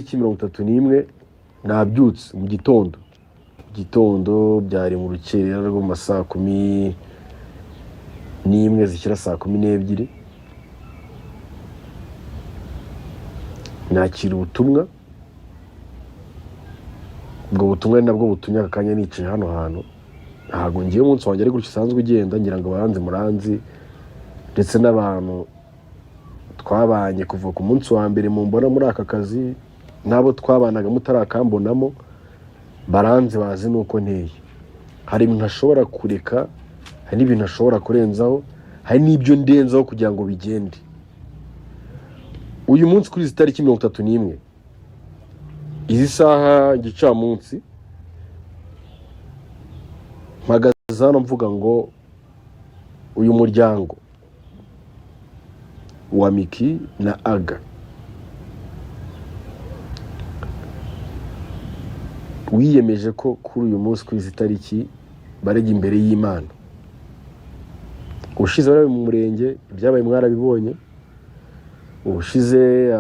31 nabyutse mu gitondo byari mu rukerera rwo mu saa 11 zishyira saa 12 nakira ubutumwa. Ubwo butumwa nabwo butumye akanya nicaye hano hantu, ntago ngiye umunsi wanjye ari gutyo usanzwe ugenda, ngira ngo baranze muranzi ndetse n'abantu twabanye kuva ku munsi wa mbere mu mbona muri aka kazi, nabo twabanaga mutarakambonamo baranze bazi nuko nteye. Hari ibintu ashobora kureka, hari n'ibintu ashobora kurenzaho, hari n'ibyo ndenzaho kugira ngo bigende. Uyu munsi kuri izi tariki 31 izi saha gicamunsi mpagaze hano mvuga ngo uyu muryango wa Miki na Aga wiyemeje ko kuri uyu munsi kuri izi tariki barega imbere y'Imana. Ubushize bari mu murenge ibyabaye mwarabibonye, ubushize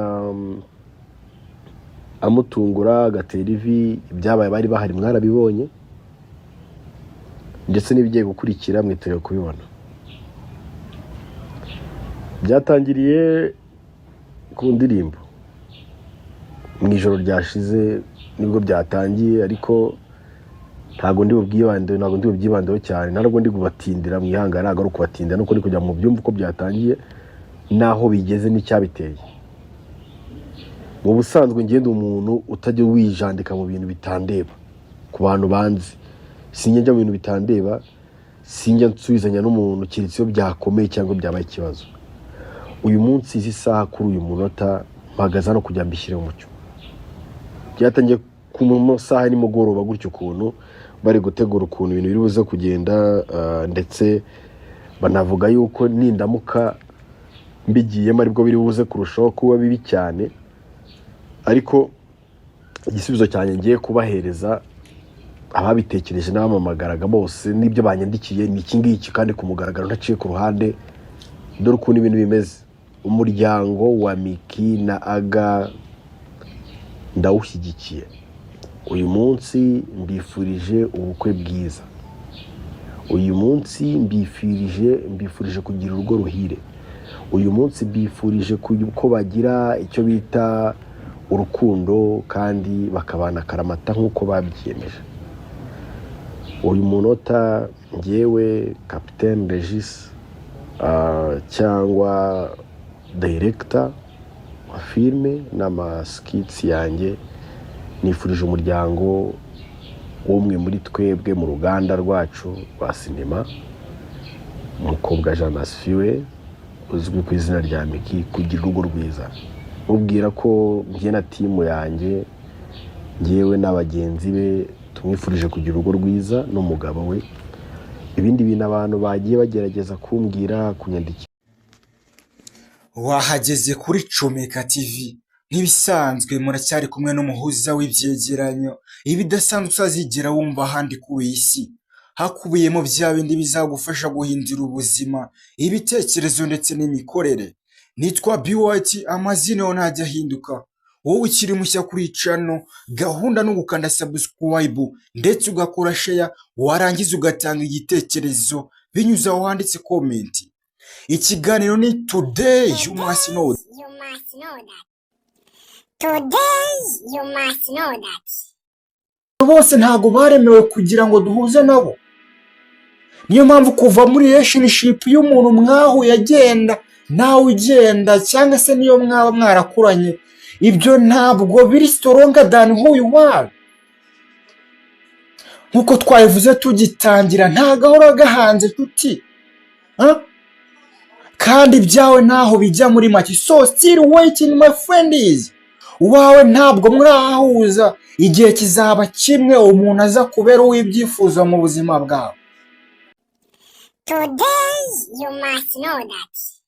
amutungura gatera ivi ibyabaye bari bahari mwarabibonye, ndetse n'ibigiye gukurikira mwiteguye kubibona. Byatangiriye ku ndirimbo mu ijoro ryashize nibwo byatangiye, ariko ntago ndi bubyibandeho cyane, ntabwo ndi kubatindira mwihangana, ntago ari kubatinda nuko ndi kujya mu byumva uko byatangiye naho bigeze n'icyabiteye. Mu busanzwe ngende umuntu utajya wijandika mu bintu bitandeba. Ku bantu banzi sinjya njya mu bintu bitandeba, sinjya nsubizanya n'umuntu kiretse iyo byakomeye cyangwa byabaye ikibazo. Uyu munsi izi saha kuri uyu munota mpagaze no kujya mbishyire mu cyo. Byatangiye ku masaha nimugoroba gutyo ukuntu bari gutegura ukuntu ibintu biri buze kugenda, ndetse banavuga yuko nindamuka mbigiyemo aribwo biri buze kurushaho kuba bibi cyane. Ariko igisubizo cyane ngiye kubahereza ababitekereje n'abamamagaraga bose n'ibyo banyandikiye ni iki ngiki, kandi ku mugaragaro ntaciye ku ruhande. Dore ukuntu ibintu bimeze. Umuryango wa Miki na Aga ndawushyigikiye. Uyu munsi mbifurije ubukwe bwiza. Uyu munsi mbifurije kugira urugo ruhire. Uyu munsi mbifurije ko bagira icyo bita urukundo kandi bakabana karamata nk'uko babyiyemeje. Uyu munota ngewe Capitaine Regis cyangwa director wa filme n'amaskits yanjye, nifurije umuryango w'umwe muri twebwe mu ruganda rwacu rwa sinema, umukobwa Jean Nasfiwe uzwi ku izina rya Miki, kugira urugo rwiza. Mubwira ko njye na timu yanjye, ngewe n'abagenzi be tumwifurije kugira urugo rwiza n'umugabo we. Ibindi bintu abantu bagiye bagerageza kumbwira kunyandikira. Wahageze kuri Comeka TV nk'ibisanzwe, muracyari kumwe n'umuhuza w'ibyegeranyo ibidasanzwe uzazigera wumva ahandi ku isi, hakubiyemo bya bindi bizagufasha guhindura ubuzima, ibitekerezo ndetse n'imikorere. Nitwa BYT, amazina yo ntajya ahinduka. Wowe ukiri mushya kuri channel, gahunda no gukanda subscribe ndetse ugakora share, warangiza ugatanga igitekerezo binyuze aho handitse comment. Ikiganiro ni Today You Must Know. Bose ntago baremewe kugira ngo duhuze nabo. Niyo mpamvu kuva muri relationship y'umuntu mwahuye agenda nawe ugenda, cyangwa se niyo mwaba mwarakuranye, ibyo ntabwo biri stronger than who you are. Nkuko twabivuze tugitangira, nta gahora gahanze tuti kandi ibyawe ntaho bijya muri make. So still waiting my friends. Wawe ntabwo murahuza, igihe kizaba kimwe umuntu aza kubera uw'ibyifuzo mu buzima bwawe. Today you must know that.